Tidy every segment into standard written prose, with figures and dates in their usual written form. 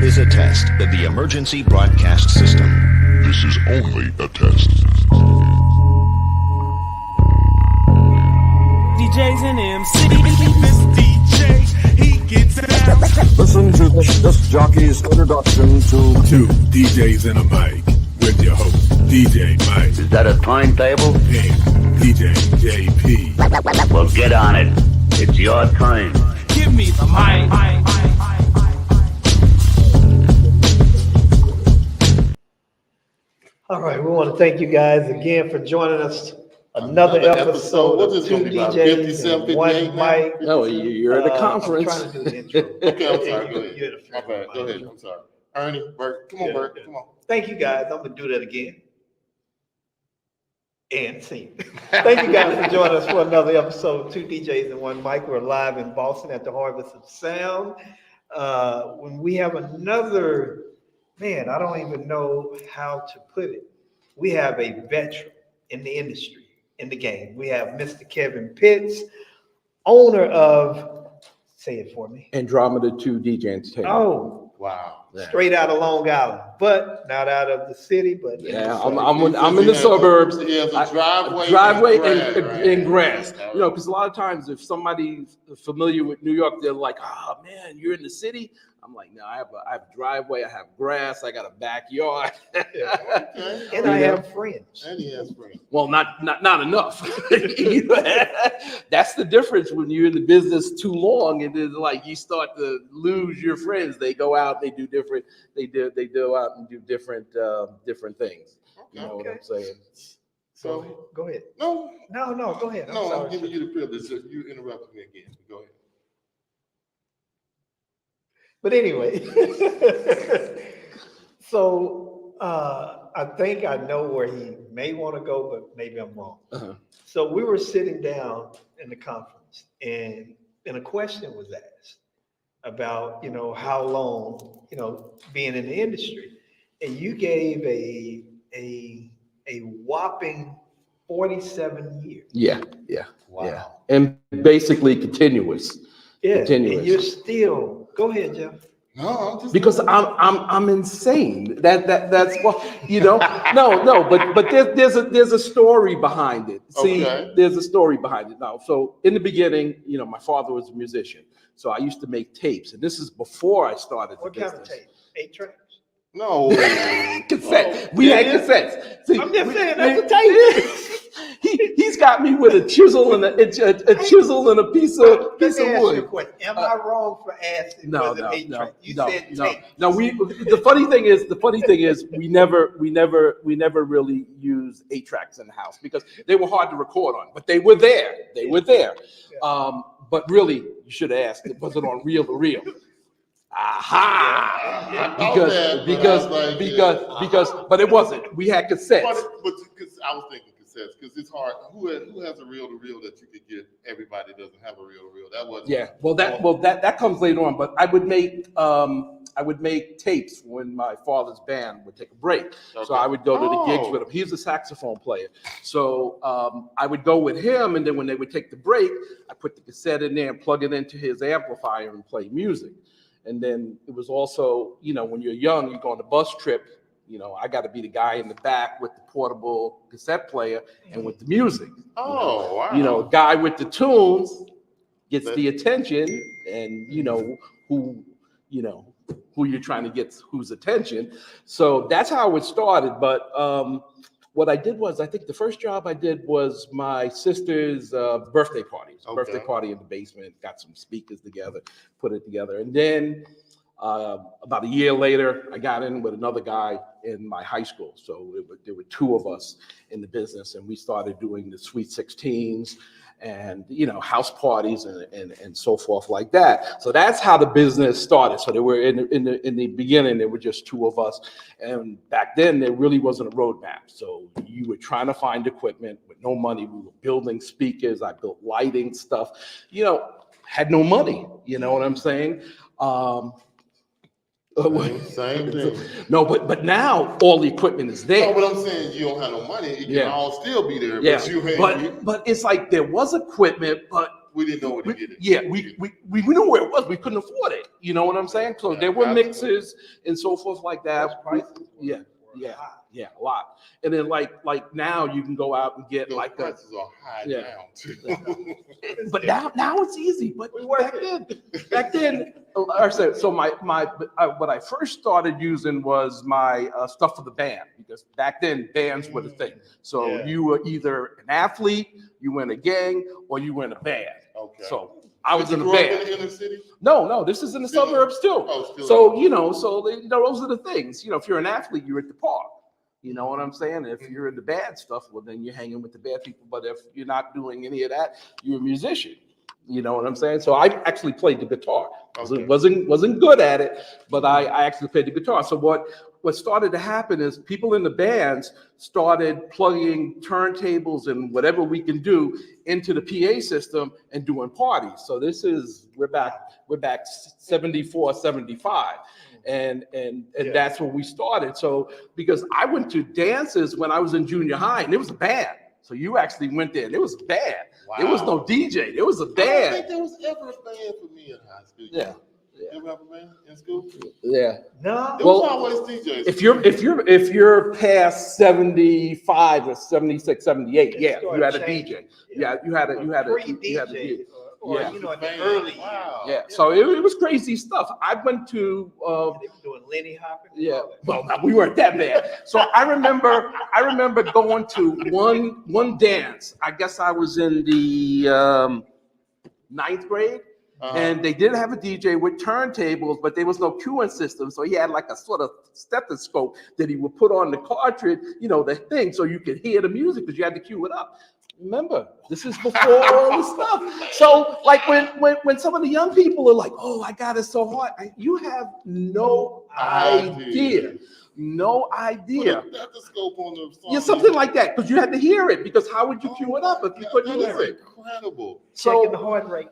is a test of the emergency broadcast system. This is only a test. DJs and MCs. This DJ, he gets down. Listen to this jockey's introduction to Two DJs and a mic with your host, DJ Mike Is that a timetable? and DJ JP. Well, get on it. It's your time. Give me the mic. All right, we want to thank you guys again for joining us. Another episode What's of this Two gonna be about? DJs 57, and One 58 now? Mic. No, you're at a conference. I'm trying to do the intro. Okay, I'm sorry. Go You're ahead. the My friend bad. of Go mine. ahead. I'm sorry. Ernie, Bert, come on, Yeah, Bert. yeah. Come on. Thank you guys. I'm gonna do that again. And scene. Thank you guys for joining us for another episode of Two DJs and One Mic. We're live in Boston at the Harvest of Sound. When we have another, man, I don't even know how to put it. We have a veteran in the industry, in the game. We have Mr. Kevin Pitts, owner of, say it for me. Andromeda 2 DJ Entertainment. Oh, Wow. straight out of Long Island, but not out of the city, but Yeah, in the I'm in the suburbs. He has a Driveway and and grass. Right. You know, because a lot of times if somebody's familiar with New York, they're like, "Oh man, you're in the city." I'm like, "No, I have a driveway. I have grass. I got a backyard." Okay. and I have friends. And he has friends. Well, not enough. That's the difference when you're in the business too long, and then like you start to lose your friends. They go out, they do different. They go out and do different things. You know what I'm saying? So, Go ahead. no, Go ahead. no, I'm sorry. giving you the privilege. You interrupted me again. Go ahead. But anyway, so I think I know where he may want to go, but maybe I'm wrong. Uh-huh. So we were sitting down in the conference, and a question was asked about, how long, being in the industry, and you gave a whopping 47 years. Yeah. Wow. Yeah. And basically continuous. Yeah, Continuous. and you're still. Go ahead, Jeff. No, I'm just Because I'm insane. That's what No, but there's a story behind it. See, Okay. there's a story behind it now. So in the beginning, my father was a musician, so I used to make tapes, and this is before I started What the kind of business. tape? 8 tracks? no. Cassette. We had cassettes. See, I'm just saying that's a tape. He's got me with a chisel and a chisel and a piece of Let me ask you a wood. question. Am I wrong for asking? No, was it 8 tracks? You no, said no, tape. no. The funny thing is, we never really used 8 tracks in the house because they were hard to record on, but they were there. They were there. But really, you should have asked, was it on reel to reel? Aha! Because, but it wasn't. We had cassettes. But because I was thinking cassettes, because it's hard. Who has a reel to reel that you could get? Everybody doesn't have a reel to reel. That wasn't. Yeah. Well, that comes later on. But I would make tapes when my father's band would take a break. Okay. So I would go to the gigs with him. He's a saxophone player. So I would go with him, and then when they would take the break, I put the cassette in there and plug it into his amplifier and play music. And then it was also, when you're young, you go on a bus trip, I got to be the guy in the back with the portable cassette player and with the music. Oh, wow. Guy with the tunes gets the attention, and who you're trying to get whose attention. So that's how it started. But what I did was, I think the first job I did was my sister's birthday party. It was a birthday party in the basement, got some speakers together, put it together. And then about a year later, I got in with another guy in my high school. So there were 2 of us in the business, and we started doing the Sweet 16s and house parties and so forth like that. So that's how the business started. So there were in the beginning there were just 2 of us, and back then there really wasn't a roadmap. So you were trying to find equipment with no money. We were building speakers. I built lighting stuff. Had no money. You know what I'm saying? Same thing. No, but now all the equipment is there. No, but I'm saying you don't have no money. It can all still be there. Yeah, But but it's like there was equipment, but we didn't know where to get it. Yeah, we knew where it was. We couldn't afford it. You know what I'm saying? So Yeah, there were absolutely. mixes and so forth like that. Those prices were- Yeah, were yeah, high. yeah, a lot. And then like now you can go out and get Those like a, prices are high yeah. now too. but now it's easy. But We work back then, I said, so what I first started using was my stuff for the band, because back then bands were the thing. So Yeah. you were either an athlete, you were in a gang, or you were in a band. Okay. So I was Did in you a grow up band. in the inner city? No, this is in the Still- suburbs too. Oh, still So, in- you know, those are the things. You know, if you're an athlete, you're at the park. You know what I'm saying? If you're in the bad stuff, well, then you're hanging with the bad people. But if you're not doing any of that, you're a musician. You know what I'm saying? So I actually played the guitar. Okay. Wasn't good at it, but I actually played the guitar. So what started to happen is people in the bands started plugging turntables and whatever we can do into the PA system and doing parties. So we're back 74, 75. And that's when we started. So because I went to dances when I was in junior high, and it was a band. So you actually went there, and it was a band. There was no DJ. There was a I don't band. think there was ever a band for me in high school. Yeah. You ever have a band in school? Yeah. No. There was always DJs. If you're past 75 or 76, 78, It yeah, you started had a changing. DJ. Yeah, you had a Pre-DJ, DJ. or Yeah. you know, in the Man, early wow. Yeah. So it was crazy stuff. I went to years. They were doing Lenny hopping. and yeah. all that. Well, no, we weren't that bad. So I remember going to one dance. I guess I was in the ninth grade. And they did have a DJ with turntables, but there was no queuing system. So he had like a sort of stethoscope that he would put on the cartridge, you know, the thing, so you could hear the music because you had to queue it up. Remember, this is before all the stuff. So like when some of the young people are like, oh, I got it so hard, you have no idea. No idea. Put a stethoscope on the song. Yeah, something like that, because you had to hear it, because how would you queue it up if you couldn't That hear is it? incredible. Checking the heart rate.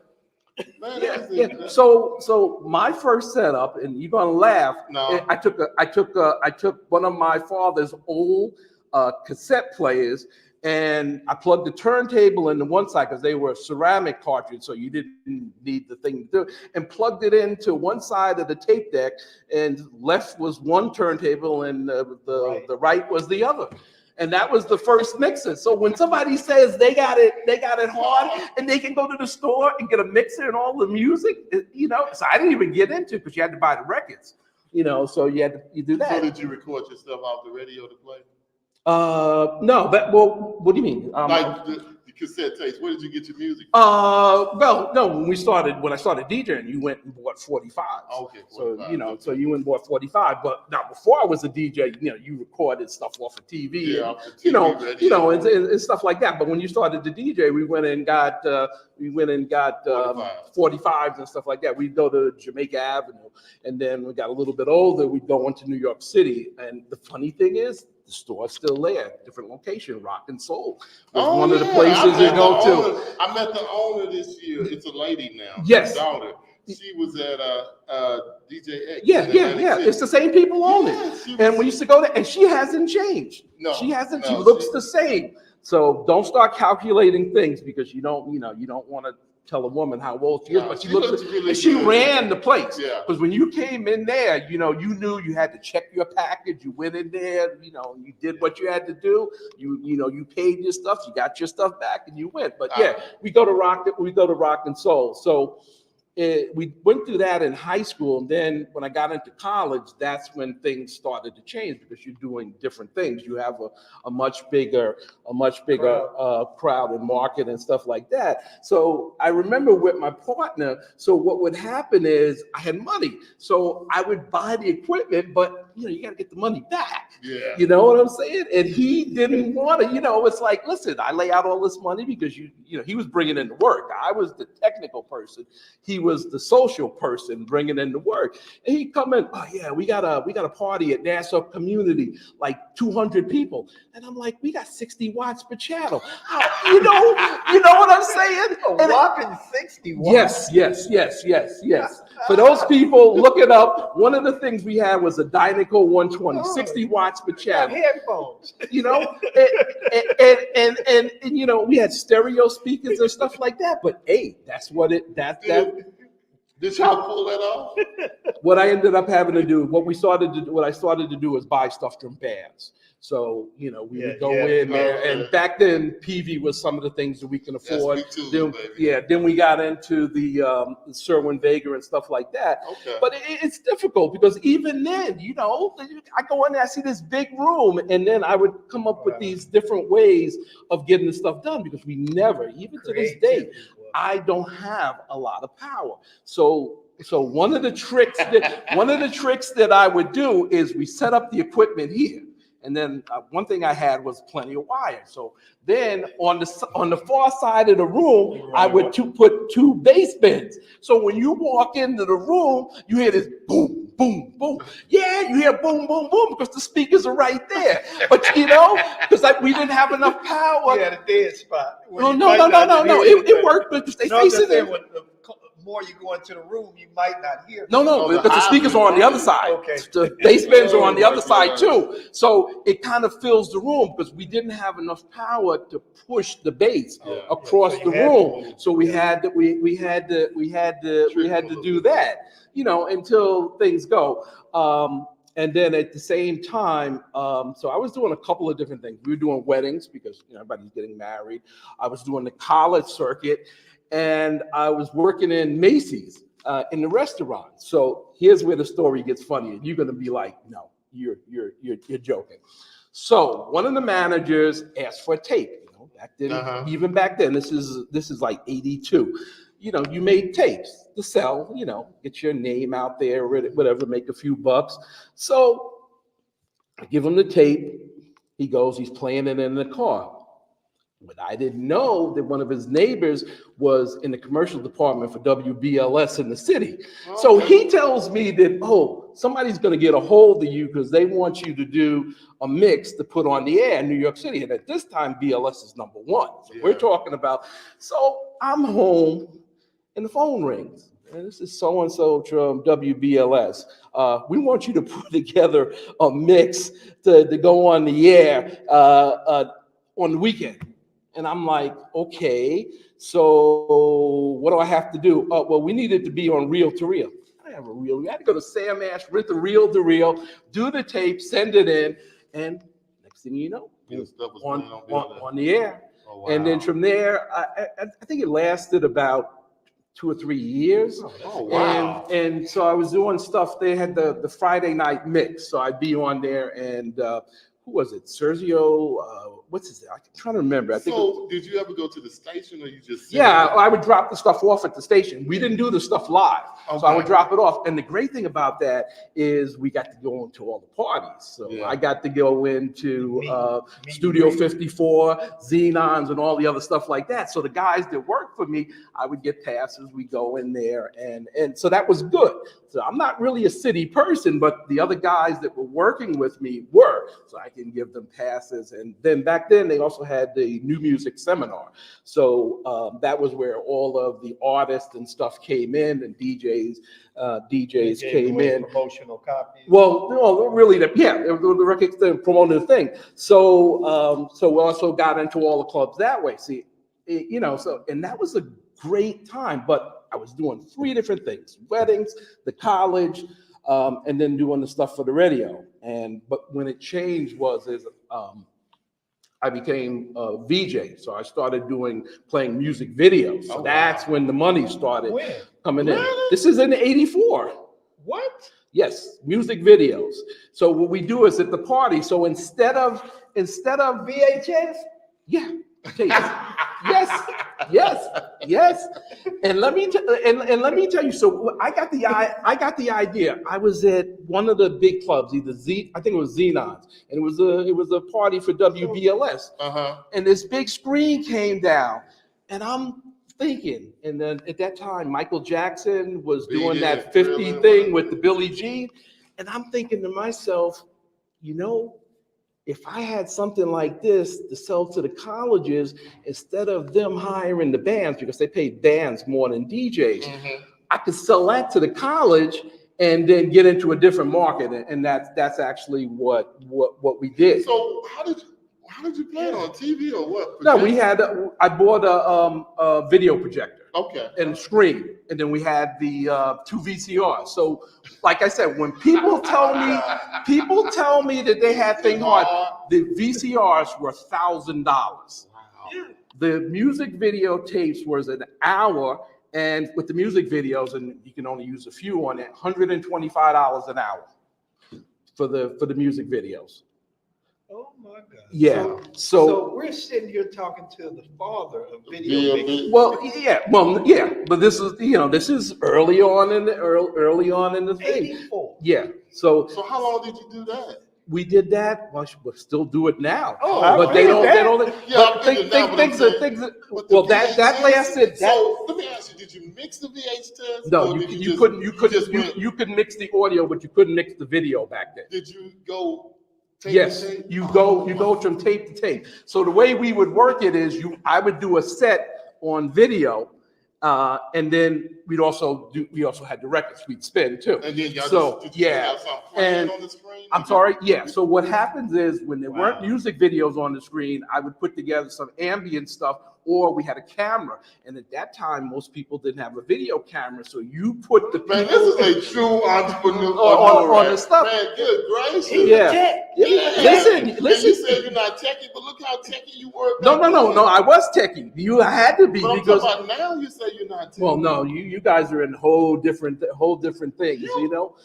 Man, Yeah, that yeah. is- So my first setup, and you're gonna laugh. No. I took one of my father's old cassette players, and I plugged the turntable into one side because they were ceramic cartridge, so you didn't need the thing to do, and plugged it into one side of the tape deck, and left was one turntable, and the right was the other. And that was the first mixer. So when somebody says they got it hard, and they can go to the store and get a mixer and all the music, you know. So I didn't even get into it because you had to buy the records, you know. So you do that. So did you record your stuff off the radio to play? No, but well, what do you mean? Like the cassette tapes. Where did you get your music? Well, no. When I started DJing, you went and bought 45. Okay, So 45, you know, okay. so you went and bought 45. But now, before I was a DJ, you know, you recorded stuff off of TV, Yeah, and, off the you know, TV, you know, radio. and stuff like that. But when you started to DJ, we went and got 45s and stuff like that. We'd go to Jamaica Avenue, and then we got a little bit older, we'd go into New York City. And the funny thing is, the store's still there, different location, Rock and Soul was one of the places you go to. I met the owner this year. It's a lady now. Yes. Her daughter. She was at DJing. Yeah. It's the same people on Yeah, it. she was- And we used to go there, and she hasn't changed. No, She hasn't. no, She looks she- the same. So don't start calculating things, because you don't want to tell a woman how old she is, No, but she she looks, looks really and she good. ran the place. Yeah. Because when you came in there, you know, you knew you had to check your package. You went in there, you know, you did what you had to do. You paid your stuff, you got your stuff back, and you went. But yeah, we go to Rock and Soul. So we went through that in high school, and then when I got into college, that's when things started to change, because you're doing different things. You have a much bigger crowd and market and stuff like that. So I remember with my partner, so what would happen is I had money, so I would buy the equipment, but you know, you got to get the money back. Yeah. You know what I'm saying? And he didn't want to, you know, it's like, listen, I lay out all this money because you know, he was bringing in the work. I was the technical person. He was the social person bringing in the work. And he'd come in, oh yeah, we got a party at Nassau Community, like 200 people. And I'm like, we got 60 watts per channel. You know what I'm saying? A And whopping 60 watts. Yes. For those people, look it up. One of the things we had was a Dynaco 120, 60 watts per Got channel. headphones. You know, and you know, we had stereo speakers and stuff like that. But hey, that's what it. Did y'all pull that off? What I ended up having to do, what I started to do was buy stuff from bands. So, we would go in there, and back then PV was some of the things that we can afford. Yes, me too, baby. Then we got into the Sherwin Vega and stuff like that. Okay. But it's difficult because even then, I go in there, I see this big room, and then I would come up with these different ways of getting the stuff done because we never, even to this day, I don't have a lot of power. So one of the tricks that I would do is we set up the equipment here. And then one thing I had was plenty of wire. So then on the far side of the room, I would put 2 bass bins. So when you walk into the room, you hear this boom, boom, boom. Yeah, you hear boom, boom, boom because the speakers are right there. But because we didn't have enough power. You had a dead spot. No. It worked because they facing it. The more you go into the room, you might not hear. No, because the speakers are on the other side. Okay. The bass bins are on the other side too. So it kind of fills the room because we didn't have enough power to push the bass across the room. So we had to do that, until things go. And then at the same time, so I was doing a couple of different things. We were doing weddings because everybody's getting married. I was doing the college circuit. And I was working in Macy's in the restaurant. So here's where the story gets funny. You're gonna be like, no, you're joking. So one of the managers asked for a tape. Back then, even back then, this is like 82. You made tapes to sell. Get your name out there, whatever, make a few bucks. So I give him the tape. He's playing it in the car. But I didn't know that one of his neighbors was in the commercial department for WBLS in the city. Oh, so he tells me that, somebody's going to get a hold of you because they want you to do a mix to put on the air in New York City. And at this time, BLS is number 1. So we're talking about, so I'm home and the phone rings. And this is so-and-so from WBLS. We want you to put together a mix to go on the air on the weekend. And I'm like, okay, so what do I have to do? Well, we need it to be on reel to reel. I have a reel. We had to go to Sam Ash, rent the reel to reel, do the tape, send it in, and next thing you know, on the air. Oh, wow. And then from there, I think it lasted about 2 or 3 years. Oh, wow. And so I was doing stuff. They had the Friday night mix, so I'd be on there and who was it? Sergio, what's his name? I'm trying to remember. I think. So, did you ever go to the station, or you just? Yeah, I would drop the stuff off at the station. We didn't do the stuff live, so I would drop it off. And the great thing about that is we got to go into all the parties. So I got to go into Studio 54, Xenons, and all the other stuff like that. So the guys that worked for me, I would get passes. We go in there, and so that was good. So I'm not really a city person, but the other guys that were working with me were, so I can give them passes. And then back then they also had the new music seminar. So that was where all of the artists and stuff came in, and DJs came in. Promotional copies. Well, no, really, the records promoted the thing. So we also got into all the clubs that way. See, and that was a great time, but I was doing 3 different things: weddings, the college, and then doing the stuff for the radio. But when it changed I became a VJ. So I started playing music videos. So that's when the money started coming in. This is in '84. What? Yes, music videos. So what we do is at the party. So instead of VHS? Yeah. Yes. And let me tell you. So I got the idea. I was at one of the big clubs, I think it was Xenons, and it was a party for WBLS. And this big screen came down, and I'm thinking, and then at that time Michael Jackson was doing that 50 thing with the Billie Jean, and I'm thinking to myself, if I had something like this to sell to the colleges, instead of them hiring the bands, because they pay bands more than DJs, I could sell that to the college and then get into a different market. And that's actually what we did. So How did you play it on TV or what? No, we had. I bought a video projector. Okay. And a screen, and then we had the 2 VCRs. So, like I said, when people tell me that they had things hard, the VCRs were $1,000. Wow. The music video tapes was an hour, and with the music videos, and you can only use a few on it, $125 an hour for the music videos. Oh my God. Yeah. So we're sitting here talking to the father of video making. Well, yeah. But this is early on in the thing. 84. Yeah. So how long did you do that? we did that. Well, we'll still do it now. Oh, but they don't. Yeah, but things that lasted. So let me ask you: did you mix the VHS? No, you couldn't. You could mix the audio, but you couldn't mix the video back then. Did you go? Yes, you go from tape to tape. So the way we would work it is I would do a set on video, and then we also had the records we'd spin too. And then have something playing on the screen? I'm sorry, yeah. So what happens is when there weren't music videos on the screen, I would put together some ambient stuff, or we had a camera. And at that time, most people didn't have a video camera, so you put the this is a true entrepreneur on the stuff. Man, good gracious. Yeah. Listen. And you said you're not techie, but look how techie you were. No. I was techie. You had to be but because I'm talking about now you say you're not techie. Well, no, you guys are in whole different things, you know.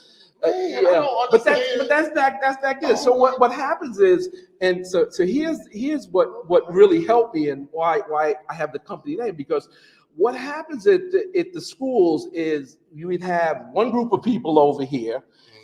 Man, but that's back then. So what happens is, and so here's what really helped me and why I have the company name, because what happens at the schools is you would have one group of people over here,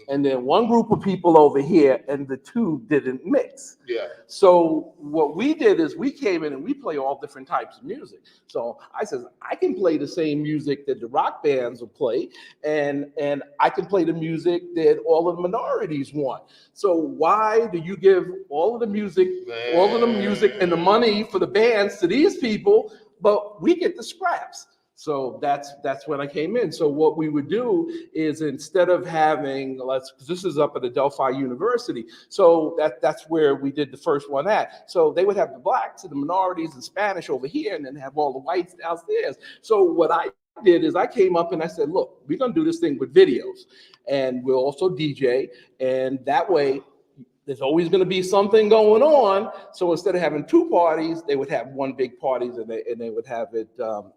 and then one group of people over here, and the two didn't mix. Yeah. So what we did is we came in and we play all different types of music. So I said, I can play the same music that the rock bands will play, and I can play the music that all of the minorities want. So why do you give all of the music and the money for the bands to these people, but we get the scraps? So that's when I came in. So what we would do is, instead of having, this is up at Adelphi University, so that's where we did the first one at. So they would have the blacks and the minorities and Spanish over here, and then have all the whites downstairs. So what I did is I came up and I said, look, we're gonna do this thing with videos, and we'll also DJ, and that way there's always going to be something going on. So instead of having two parties, they would have one big party, and they would have it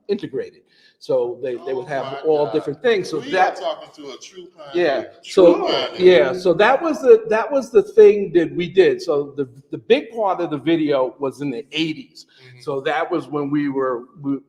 integrated. So they would have all different things. So we are talking to a true pioneer. Yeah. So that was the thing that we did. So the big part of the video was in the 80s. Mm-hmm. So that was when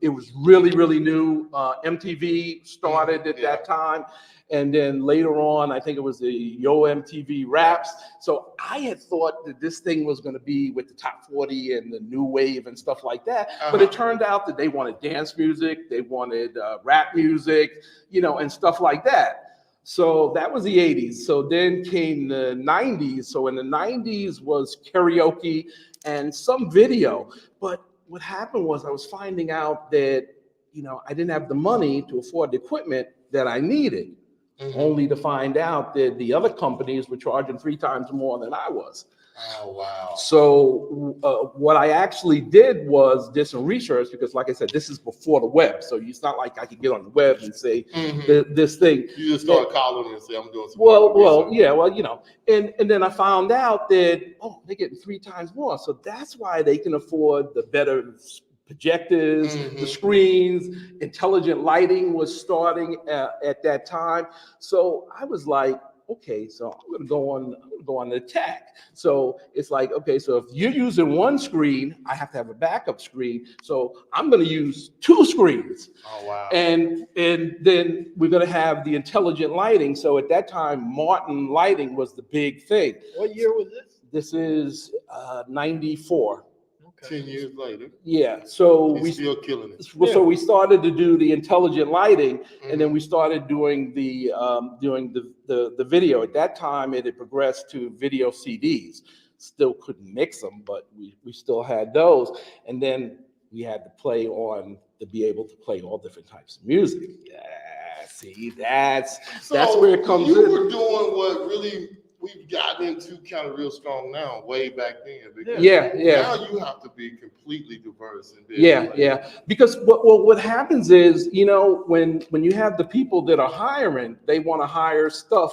it was really, really new. MTV started at that time. And then later on, I think it was the Yo MTV Raps. So I had thought that this thing was going to be with the top 40 and the new wave and stuff like that. But it turned out that they wanted dance music, they wanted rap music, and stuff like that. So that was the 80s. So then came the 90s. So in the 90s was karaoke and some video. But what happened was I was finding out that, I didn't have the money to afford the equipment that I needed. Mm-hmm. Only to find out that the other companies were charging 3 times more than I was. Oh, wow. So what I actually did some research, because like I said, this is before the web. So it's not like I could get on the web and say this thing. You just start calling and say, I'm doing some and then I found out that, they're getting 3 times more. So that's why they can afford the better projectors, the screens, intelligent lighting was starting at that time. So I was like, okay, so I'm going to go on the attack. So it's like, okay, so if you're using one screen, I have to have a backup screen. So I'm going to use 2 screens. Oh, wow. And then we're going to have the intelligent lighting. So at that time, Martin lighting was the big thing. What year was this? This is 94. 10 years later. Yeah, so we still killing it. So we started to do the intelligent lighting, and then we started doing the video. At that time, it had progressed to video CDs. Still couldn't mix them, but we still had those. And then we had to be able to play all different types of music. Yeah, see, that's where it comes in. You were doing what really we've gotten into kind of real strong now, way back then. Because Yeah. Now you have to be completely diverse. And Yeah. Because what happens is, when you have the people that are hiring, they want to hire stuff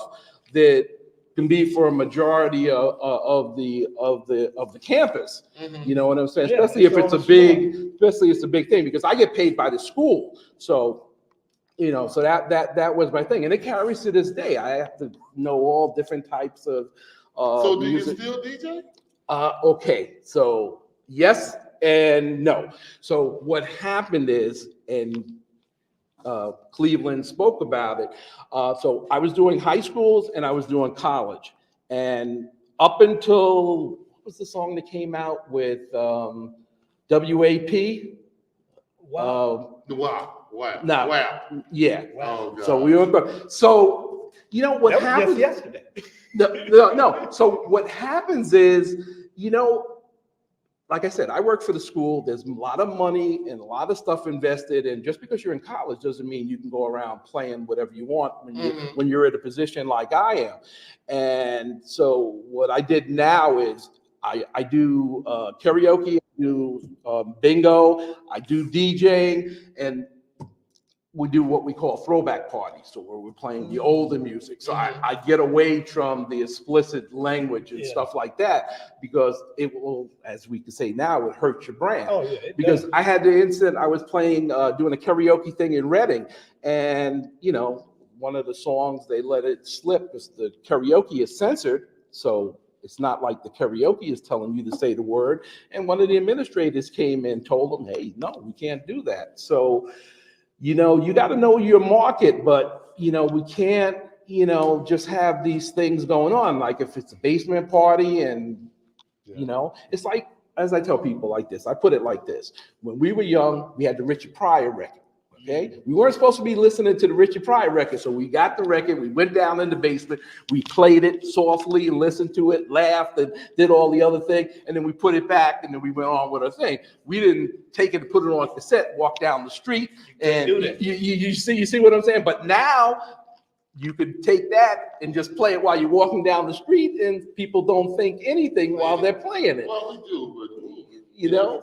that can be for a majority of the campus. You know what I'm saying? Yeah, Especially if it's it's a big thing, because I get paid by the school. So, so that was my thing, and it carries to this day. I have to know all different types of so do music. you still DJ? Okay, so yes and no. So what happened is, and Cleveland spoke about it. So I was doing high schools and I was doing college, and up until, what was the song that came out with WAP? Wow. Wow. No. Wow. Yeah. Oh, God. So we were. So what That was happened? just yesterday. No. So what happens is, like I said, I work for the school. There's a lot of money and a lot of stuff invested. And just because you're in college doesn't mean you can go around playing whatever you want when you're at a position like I am. And so what I did now is I do karaoke, I do bingo, I do DJing, and we do what we call throwback parties, so where we're playing the older music. So I get away from the explicit language and stuff like that, because it will, as we can say now, it hurts your brand. Oh, yeah, because I had the incident, I was playing, doing a karaoke thing in Reading, and one of the songs, they let it slip because the karaoke is censored. So it's not like the karaoke is telling you to say the word. And one of the administrators came in and told them, hey, no, we can't do that. So you got to know your market, but, we can't, just have these things going on. Like if it's a basement party and, it's like, as I tell people like this, I put it like this. When we were young, we had the Richard Pryor record. Okay. We weren't supposed to be listening to the Richard Pryor record. So we got the record, we went down in the basement, we played it softly and listened to it, laughed and did all the other thing. And then we put it back and then we went on with our thing. We didn't take it and put it on cassette, walk down the street. And you see what I'm saying? But now you could take that and just play it while you're walking down the street, and people don't think anything while they're playing it. Well, we do, but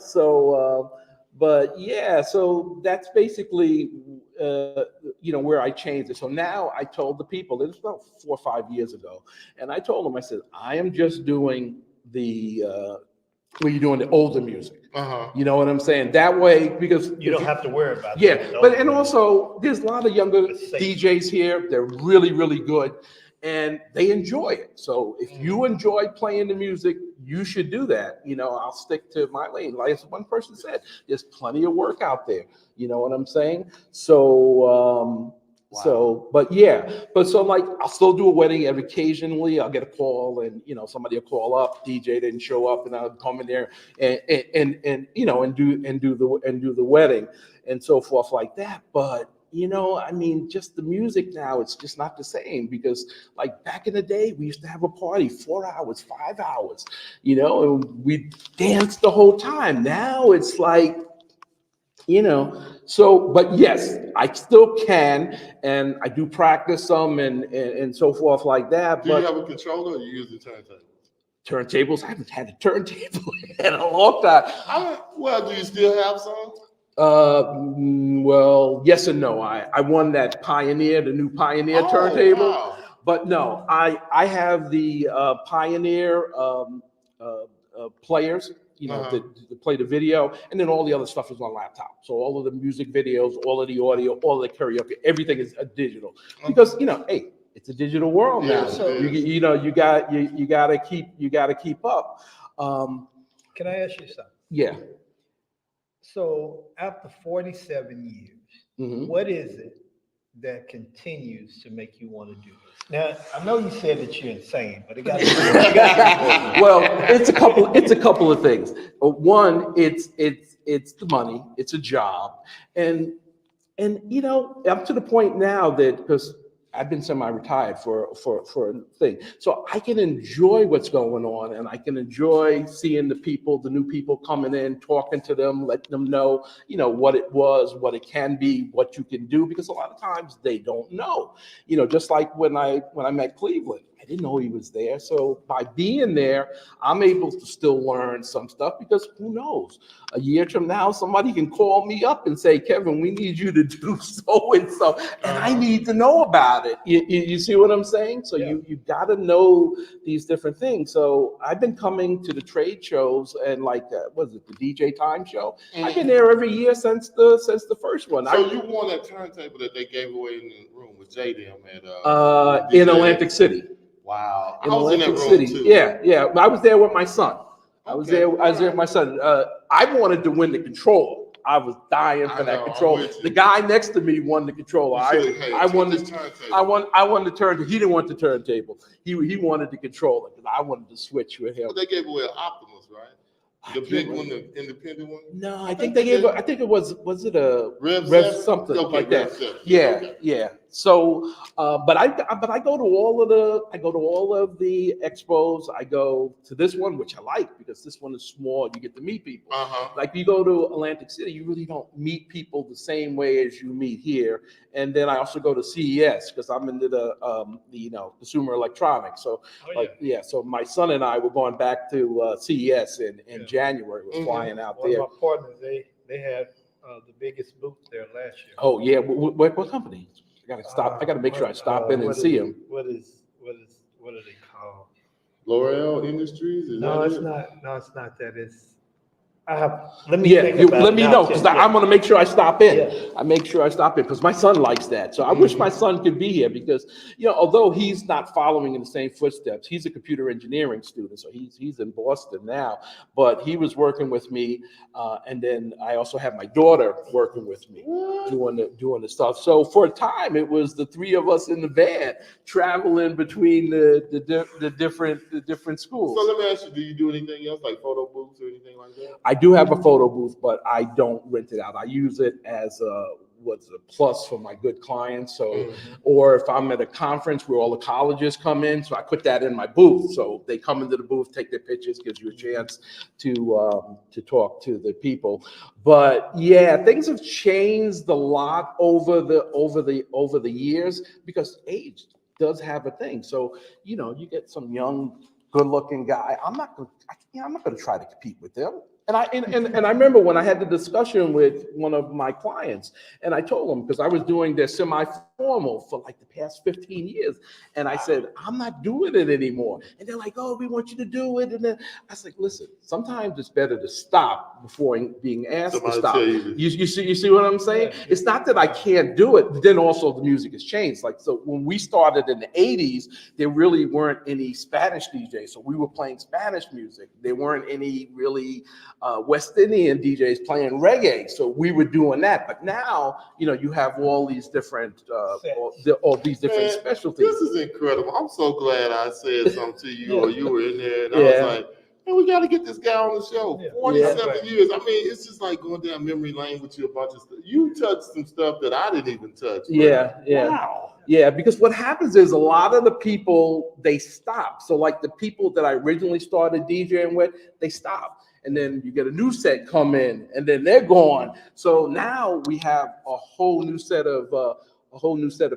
so but yeah, so that's basically where I changed it. So now I told the people, it was about 4 or 5 years ago, and I told them, I said, I am just doing the older music. You know what I'm saying? That way, because You don't have to worry about that. And also there's a lot of younger DJs here. They're really, really good, and they enjoy it. So if you enjoy playing the music, you should do that. I'll stick to my lane. Like as one person said, there's plenty of work out there. You know what I'm saying? So, so like I'll still do a wedding occasionally. I'll get a call, and somebody will call up. DJ didn't show up, and I'll come in there and do the wedding and so forth like that. But just the music now, it's just not the same, because like back in the day, we used to have a party 4 hours, 5 hours, and we danced the whole time. Now it's like, so, but yes, I still can, and I do practice some and so forth like that. Do you have a controller, or you use the turntable? Turntables? I haven't had a turntable in a long time. Well, do you still have some? Well, yes and no. I won that Pioneer, the new Pioneer turntable, wow. But no, I have the Pioneer players, to play the video, and then all the other stuff is on laptop. So all of the music videos, all of the audio, all of the karaoke, everything is digital, because hey, it's a digital world now. So you gotta keep up. Can I ask you something? Yeah. So after 47 years, what is it that continues to make you want to do this? Now, I know you said that you're insane, but it got to be. Well, it's a couple of things. One, it's the money, it's a job, and up to the point now that, because I've been semi-retired for a thing, so I can enjoy what's going on, and I can enjoy seeing the new people coming in, talking to them, letting them know, what it was, what it can be, what you can do, because a lot of times they don't know. Just like when I met Cleveland, I didn't know he was there. So by being there, I'm able to still learn some stuff because who knows? A year from now, somebody can call me up and say, Kevin, we need you to do so and so, and I need to know about it. You see what I'm saying? So you got to know these different things. So I've been coming to the trade shows and what is it, the DJ Time Show? I've been there every year since the first one. So you won that turntable that they gave away in the room with JDM at in Atlantic City. Wow. In I was Atlantic in that room City. too. Yeah. I was there with my son. I was Okay. there with my son. I wanted to win the controller. I was dying for that controller. The guy next to me won the controller. I won the turntable. He didn't want the turntable. He wanted the controller because I wanted to switch with him. But they gave away an Optimus, right? The big one, the independent one? No, I think they gave I think it was it a Rev something like that. Yeah. Yeah. So, but I go to all of the expos. I go to this one, which I like because this one is small. You get to meet people. Like you go to Atlantic City, you really don't meet people the same way as you meet here. And then I also go to CES because I'm into the consumer electronics. So so my son and I were going back to CES in January. We're flying out there. One of my partners, they had the biggest booth there last year. Oh yeah, what company? I gotta stop. I gotta make sure I stop in and see him. What are they called? L'Oreal Industries? No, it's not. No, it's not that. It's. Let me know because I'm gonna make sure I stop in. Yeah. I make sure I stop in because my son likes that. So I wish my son could be here because although he's not following in the same footsteps, he's a computer engineering student, so he's in Boston now. But he was working with me, and then I also have my daughter working with me doing the stuff. So for a time, it was the three of us in the van traveling between the different schools. So let me ask you: do you do anything else like photo booths or anything like that? I do have a photo booth, but I don't rent it out. I use it as a plus for my good clients. So, or if I'm at a conference where all the colleges come in, so I put that in my booth. So they come into the booth, take their pictures, gives you a chance to talk to the people. But yeah, things have changed a lot over the years because age does have a thing. So you get some young, good-looking guy. I'm not going to try to compete with them. And I remember when I had the discussion with one of my clients, and I told them because I was doing their semi-formal for like the past 15 years, and I said I'm not doing it anymore. And they're like, "Oh, we want you to do it." And then I was like, "Listen, sometimes it's better to stop before being asked to stop." You see what I'm saying? Yeah. It's not that I can't do it. But then also the music has changed. Like so, when we started in the '80s, there really weren't any Spanish DJs, so we were playing Spanish music. There weren't any really West Indian DJs playing reggae, so we were doing that. But now, you have all these different, all these different specialties. This is incredible. I'm so glad I said something to you, or you were in there, and I was like, "Hey, we got to get this guy on the show." 47 years. I mean, it's just like going down memory lane with you a bunch of stuff. You touched some stuff that I didn't even touch. Wow. Yeah, because what happens is a lot of the people, they stop. So like the people that I originally started DJing with, they stop. And then you get a new set come in, and then they're gone. So now we have a whole new set of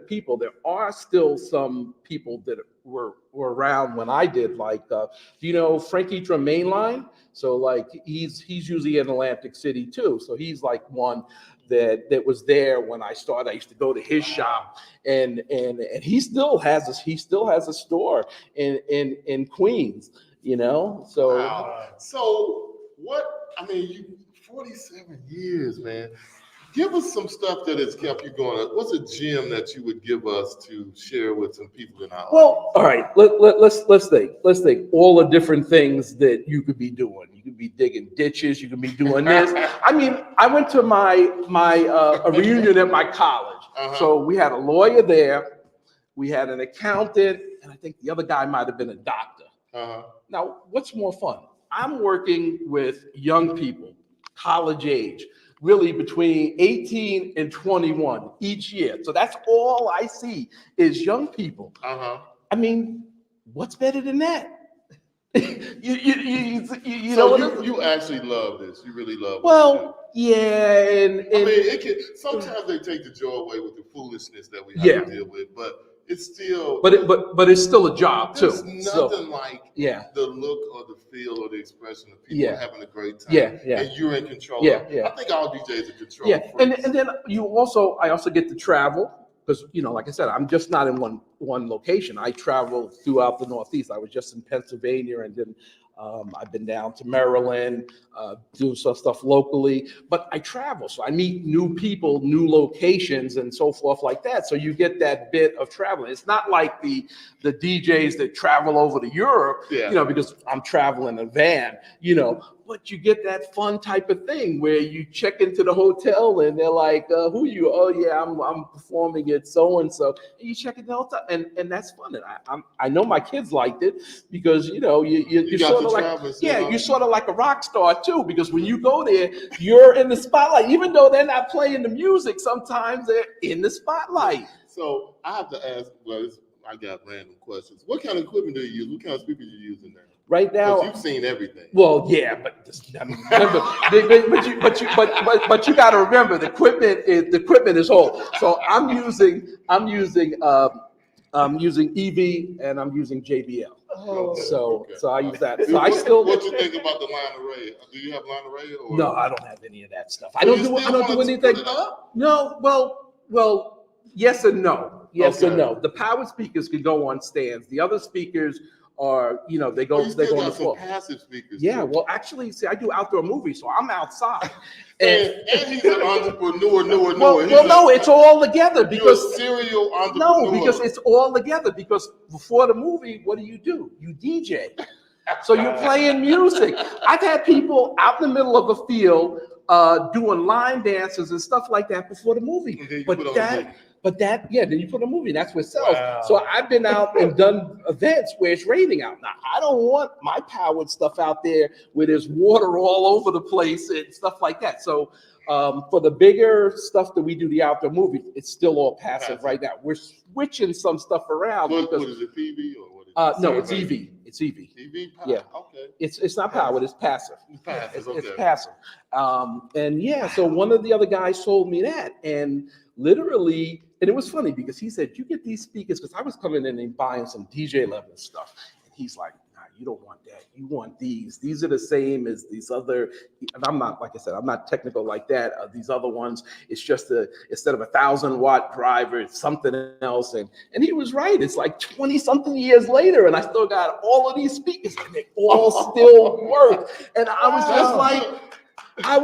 people. There are still some people that were around when I did, like Frankie from Mainline. So like he's usually in Atlantic City too. So he's like one that was there when I started. I used to go to his shop, and he still has a store in Queens. So wow. So what? I mean, you 47 years, man. Give us some stuff that has kept you going. What's a gem that you would give us to share with some people in our audience? Well, all right. Let's think. Let's think all the different things that you could be doing. You could be digging ditches. You could be doing this. I mean, I went to a reunion at my college. So we had a lawyer there. We had an accountant, and I think the other guy might have been a doctor. Now, what's more fun? I'm working with young people, college age, really between 18 and 21 each year. So that's all I see is young people. I mean, what's better than that? you actually love this. You really love it. Well, yeah, and I mean, sometimes they take the joy away with the foolishness that we have to deal with, but it's still. But it's still a job too. There's nothing like the look or the feel or the expression of people having a great time. And you're in control. I think all DJs are control. And then I also get to travel. Because, like I said, I'm just not in one location. I travel throughout the Northeast. I was just in Pennsylvania, and then I've been down to Maryland, doing some stuff locally. But I travel, so I meet new people, new locations, and so forth like that. So you get that bit of traveling. It's not like the DJs that travel over to Europe, because I'm traveling in a van, But you get that fun type of thing where you check into the hotel and they're like, "Who are you?" "Oh yeah, I'm performing at so and so." And you check in the hotel, and that's fun. And I know my kids liked it because you're sort of like you're sort of like a rock star too, because when you go there, you're in the spotlight. Even though they're not playing the music, sometimes they're in the spotlight. So I have to ask. I got random questions. What kind of equipment do you use? What kind of speakers are you using now? Right now, you've seen everything. Well, yeah, but remember, but you got to remember the equipment is old. So I'm using EV and I'm using JBL. So I use that. So I still. What you think about the line array? Do you have line array? Or? No, I don't have any of that stuff. I don't do anything. No, well, yes and no. Yes and no. The powered speakers can go on stands. The other speakers are, they go on the floor. Passive speakers. Yeah, well, actually, see, I do outdoor movies, so I'm outside. and he's an entrepreneur. No, it's all together because you're a serial entrepreneur. No, because it's all together. Because before the movie, what do? You DJ. So you're playing music. I've had people out in the middle of a field doing line dances and stuff like that before the movie. Then you put a movie, and that's what sells. Wow. So I've been out and done events where it's raining out. Now, I don't want my powered stuff out there where there's water all over the place and stuff like that. So for the bigger stuff that we do, the outdoor movies, it's still all passive right now. We're switching some stuff around. What is it, PV or what is it? No, it's EV. It's EV. EV power? Yeah. Okay. It's not powered, it's passive. It's passive. So one of the other guys sold me that, and literally, and it was funny because he said, "You get these speakers," because I was coming in and buying some DJ level stuff, and he's like, "Nah, you don't want that. You want these. These are the same as these other." And I'm not, like I said, I'm not technical like that. These other ones, it's just instead of 1,000-watt driver, it's something else. And he was right. It's like 20-something years later, and I still got all of these speakers, and they all still work. And I was just like, I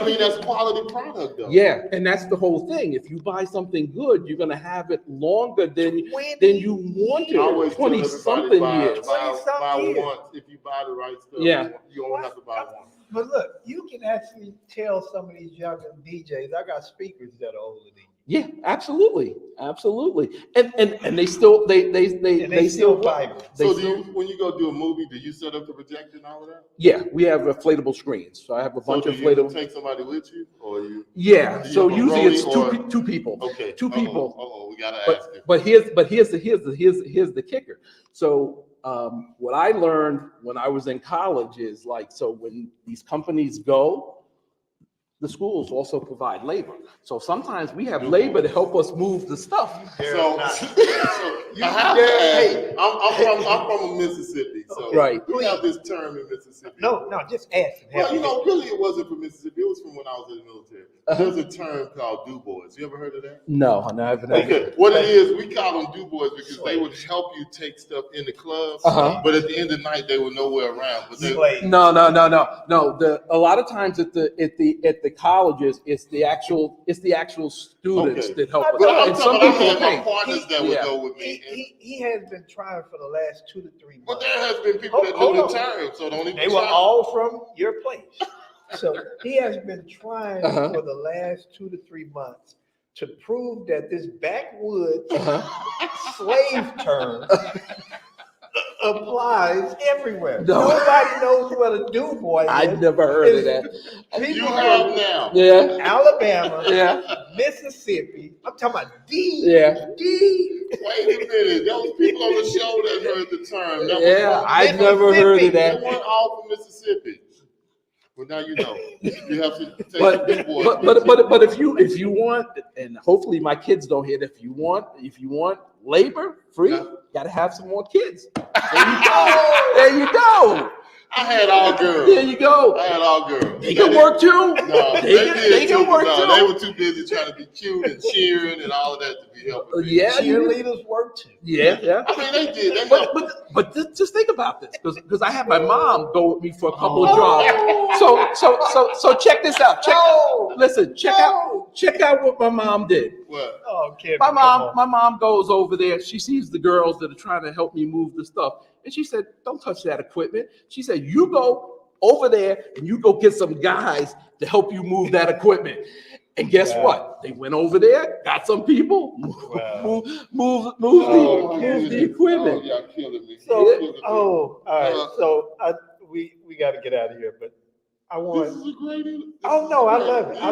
mean, that's quality product, though. Yeah, and that's the whole thing. If you buy something good, you're gonna have it longer than you wanted. 20-something years. Buy once. If you buy the right stuff, you only have to buy one. But look, you can actually tell some of these younger DJs, I got speakers that are older than you. Yeah, absolutely. And they still vibrate. So when you go do a movie, do you set up the projector and all of that? Yeah, we have inflatable screens. So I have a bunch of inflatable. Do you take somebody with you, or you? Yeah. So usually it's two people. Okay. Two people. We gotta ask you. But here's the kicker. So what I learned when I was in college is when these companies go, the schools also provide labor. So sometimes we have labor to help us move the stuff. I'm from Mississippi. So we have this term in Mississippi. No, just ask. Well, really it wasn't from Mississippi. It was from when I was in the military. There's a term called do boys. You ever heard of that? No, I haven't heard of it. What it is, we call them do boys because they would help you take stuff in the club, but at the end of the night, they were nowhere around. But No. A lot of times at the colleges, it's the actual students that help us. And some people have partners that would go with me. He has been trying for the last 2 to 3 months. But there has been people that know the term, so don't even. They were all from your place. So he has been trying for the last 2 to 3 months to prove that this backwoods slave term applies everywhere. No. Nobody knows what a do boy is. I've never heard of that. You have now. Yeah. Alabama. Yeah. Mississippi. I'm talking about D. Yeah. D. Wait a minute. Those people on the show that heard the term. I've never heard of that. They weren't all from Mississippi. Well, now you know. You have to take but the big boys. But if you want, and hopefully my kids don't hear it. If you want labor free. Yeah. Got to have some more kids. There you go. There you go. I had all girls. There you go. I had all girls. They can work too. No, they can work too. They were too busy trying to be cute and cheering and all of that to be helping. Yeah, cheerleaders work too. Yeah. I mean, they did. But just think about this, because I had my mom go with me for a couple of jobs. So check this out. Check out what my mom did. What? Oh, Kevin, My mom goes over there. She sees the girls that are trying to help me move the stuff, and she said, "Don't touch that equipment." She said, "You go over there and you go get some guys to help you move that equipment." And guess what? They went over there, got some people, move the equipment. Oh, y'all killing me. So, all right. So we got to get out of here, but I want. This is a great. Oh no, I love it. I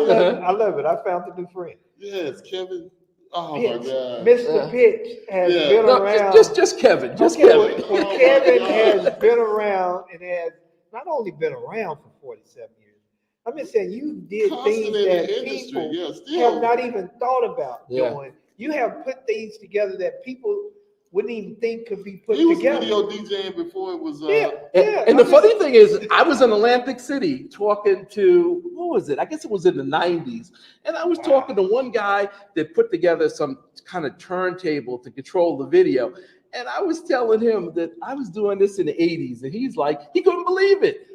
love it. I found a new friend. Yes, Kevin. Oh Pitch. my God. Mr. Pitch has been around. Just Kevin. Kevin. Well, Kevin has been around and has not only been around for 47 years. I'm just saying you did things that people have not even thought about doing. You have put things together that people wouldn't even think could be put together. He was video DJing before it was. And the funny thing is, I was in Atlantic City talking to, what was it? I guess it was in the 90s. And I was talking to one guy that put together some kind of turntable to control the video. And I was telling him that I was doing this in the 80s. And he's like, he couldn't believe it,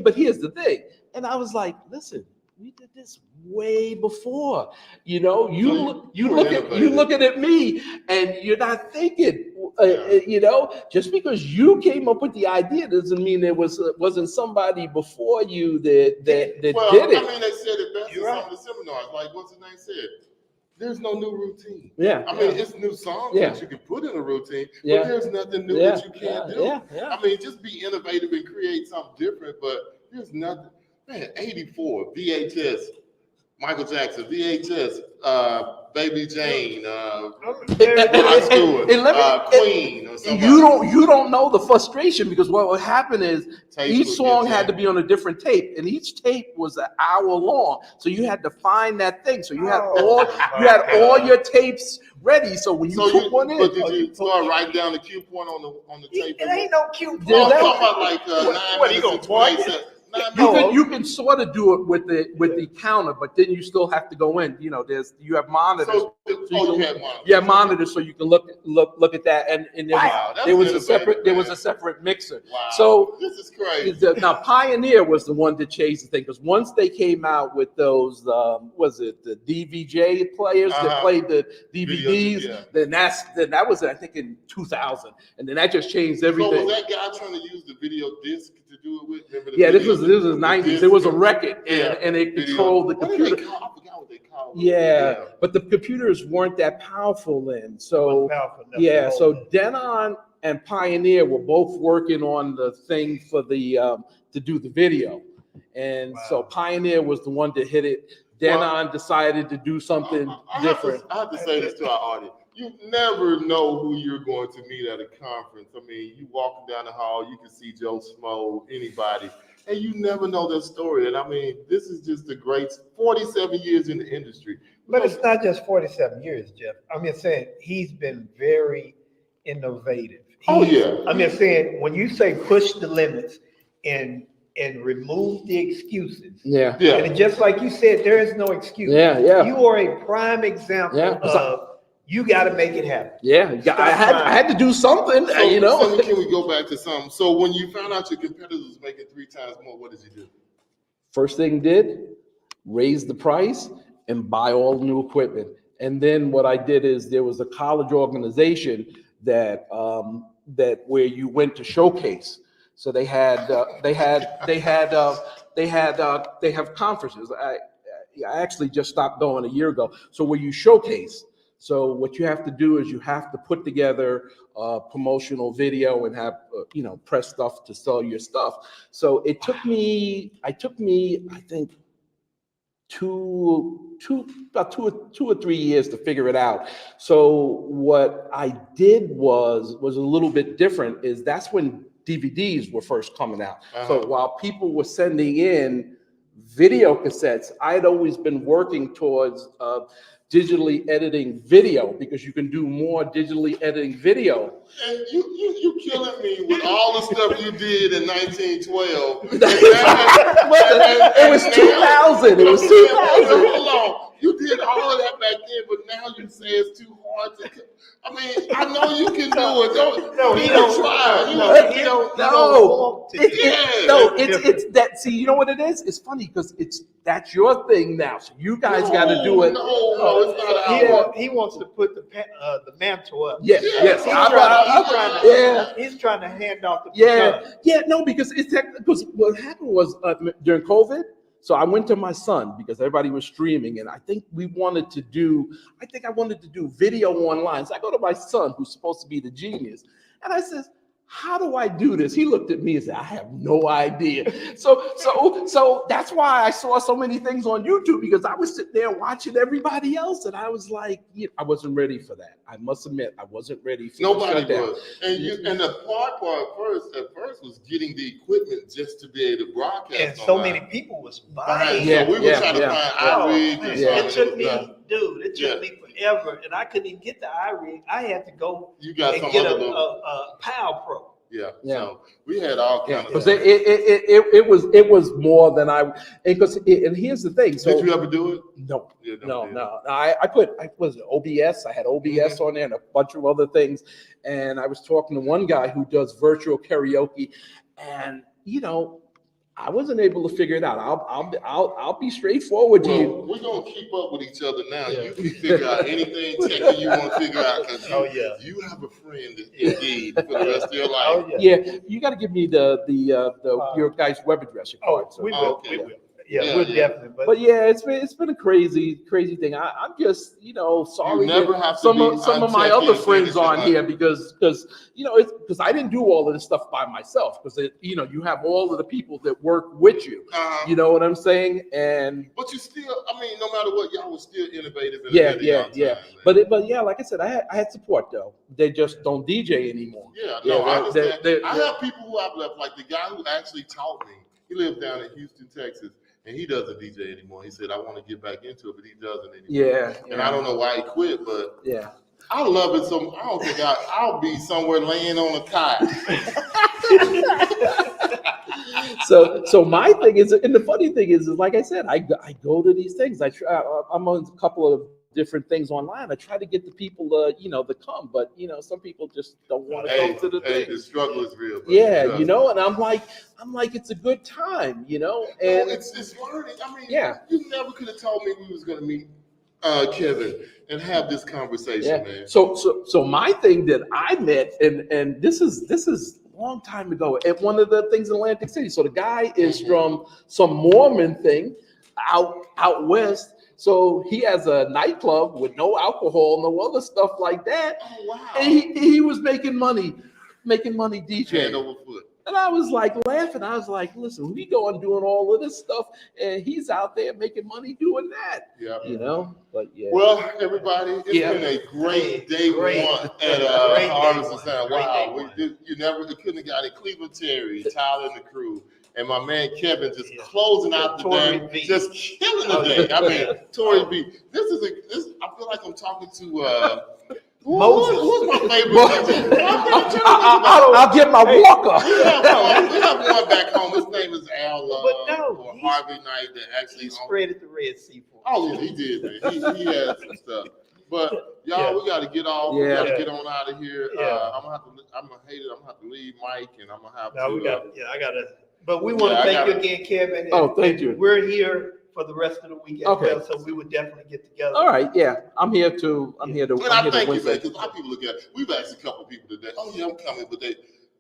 but here's the thing. And I was like, listen, we did this way before. You looking at me and you're not thinking, just because you came up with the idea doesn't mean there wasn't somebody before you that did it. I mean, they said it best in some of the seminars. Like, what's his name said? There's no new routine. Yeah. I mean, it's new songs that you can put in a routine, but there's nothing new that you can't do. I mean, just be innovative and create something different, but there's nothing. Man, 84, VHS, Michael Jackson, VHS, Baby Jane, Queen, or something. You don't know the frustration, because what would happen is each song had to be on a different tape, and each tape was an hour long. So you had to find that thing. So you had all your tapes ready. So when you put one in, but did you start writing down the cue point on the tape? It ain't no cue point. I'm talking about like 9 minutes and 20 seconds. You can sort of do it with the counter, but then you still have to go in. You have monitors. You have monitors, so you can look at that. And there was a separate mixer. Wow. So this is crazy. Now Pioneer was the one that changed the thing, because once they came out with those, the DVJ players that played the DVDs, then that was I think in 2000, and then that just changed everything. So was that guy trying to use the video disc to do it with? This was 90s. There was a record, and it controlled the computer. I forgot what they called it. Yeah, but the computers weren't that powerful then. So so Denon and Pioneer were both working on the thing for the to do the video, and so Pioneer was the one that hit it. Denon decided to do something different. I have to say this to our audience. You never know who you're going to meet at a conference. I mean, you walking down the hall, you can see Joe Smo, anybody, and you never know their story. And I mean, this is just a great 47 years in the industry. But it's not just 47 years, Jeff. I'm just saying he's been very innovative. I'm just saying, when you say push the limits and remove the excuses. And just like you said, there is no excuse. You are a prime example of you got to make it happen. I had to do something. So can we go back to something? So when you found out your competitors was making 3 times more, what did you do? First thing raise the price and buy all the new equipment. And then what I did is, there was a college organization that where you went to showcase. So they have conferences. I actually just stopped going a year ago. So where you showcase. So what you have to do is you have to put together a promotional video and have press stuff to sell your stuff. So it took me I think about two or 3 years to figure it out. So what I did was a little bit different. That's when DVDs were first coming out. So while people were sending in video cassettes, I'd always been working towards digitally editing video because you can do more digitally editing video. And you killing me with all the stuff you did in 1912. It was 2000. It was 2000. Hold on. You did all of that back then, but now you say it's too hard to. I mean, I know you can do it. He don't try. It's that. See, you know what it is? It's funny because that's your thing now. So you guys got to do it. No, it's not. He wants to put the mantle up. Yes. He's trying to hand off the baton. No, because what happened was during COVID. So I went to my son because everybody was streaming, and I wanted to do video online. So I go to my son, who's supposed to be the genius, and I says, "How do I do this?" He looked at me and said, "I have no idea." So that's why I saw so many things on YouTube, because I was sitting there watching everybody else, and I was like, I wasn't ready for that. I must admit, I wasn't ready for Nobody was. And the hard part at first was getting the equipment just to be able to broadcast. And so many people was buying. So we were trying to find iRig. It took me, it took me forever, and I couldn't even get the iRig. I had to go and get a PAL Pro. Yeah. So we had all kinds of. It was more than and here's the thing. So did you ever do it? No. I put OBS. I had OBS on there and a bunch of other things. And I was talking to one guy who does virtual karaoke, and I wasn't able to figure it out. I'll be straightforward to you. We're gonna keep up with each other now. You can figure out anything technical you want to figure out, because you have a friend indeed for the rest of your life. You got to give me your guys' web address, your card. We will. We'll definitely. But it's been a crazy thing. I'm just sorry. You never have to some of my other friends on here because I didn't do all of this stuff by myself, because you have all of the people that work with you. You know what I'm saying? But you still, no matter what, y'all was still innovative. But like I said, I had support though. They just don't DJ anymore. I understand. I have people who I've left, like the guy who actually taught me. He lived down in Houston, Texas. And he doesn't DJ anymore. He said, "I want to get back into it," but he doesn't anymore. And I don't know why he quit, but I love it. So I don't think I'll be somewhere laying on a cot. So my thing is, and the funny thing is like I said, I go to these things. I'm on a couple of different things online. I try to get the people to come, but some people just don't want to come to the thing. The struggle is real. And I'm like, it's a good time, and it's learning. You never could have told me we was gonna meet Kevin and have this conversation, man. So my thing that I met, and this is a long time ago at one of the things in Atlantic City. So the guy is from some Mormon thing out west. So he has a nightclub with no alcohol, no other stuff like that. Oh, wow. And he was making money DJing. Hand over foot. And I was like laughing. I was like, listen, we go on doing all of this stuff, and he's out there making money doing that. But Well, everybody, it's been a great day one at Harvest of Sound. Wow. You couldn't have got it. Cleveland Terry, Tyler and the crew. And my man Kevin just closing out the day, just killing the day. Tory B. This I feel like I'm talking to Moses. Who's my favorite? I'll get my walker. We have one back home. His name is Al or Harvey Knight that actually spread at the Red Sea for us. Oh yeah, he did, man. He had some stuff. But y'all, we got to get off. We got to get on out of here. I'm gonna have to leave Mike, and I'm gonna have to. I gotta. But we want to thank you again, Kevin. Thank you. We're here for the rest of the week as well, so we would definitely get together. All right, I'm here to. And I thank you, man, because a lot of people look at. We've asked a couple of people today. Oh yeah, I'm coming, but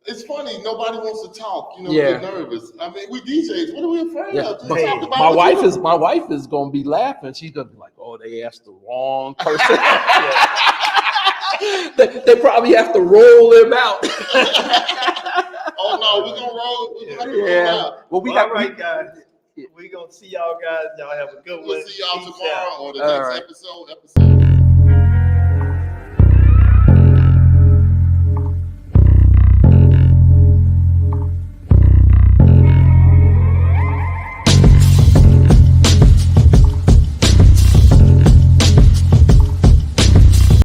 it's funny. Nobody wants to talk. They're nervous. We DJs. What are we afraid of? My wife is gonna be laughing. She's gonna be like, "Oh, they asked the wrong person." they probably have to roll him out. Oh no, we're gonna roll. Roll out. Well, all right, guys. We're gonna see y'all guys. Y'all have a good one. We'll see y'all tomorrow or the next episode.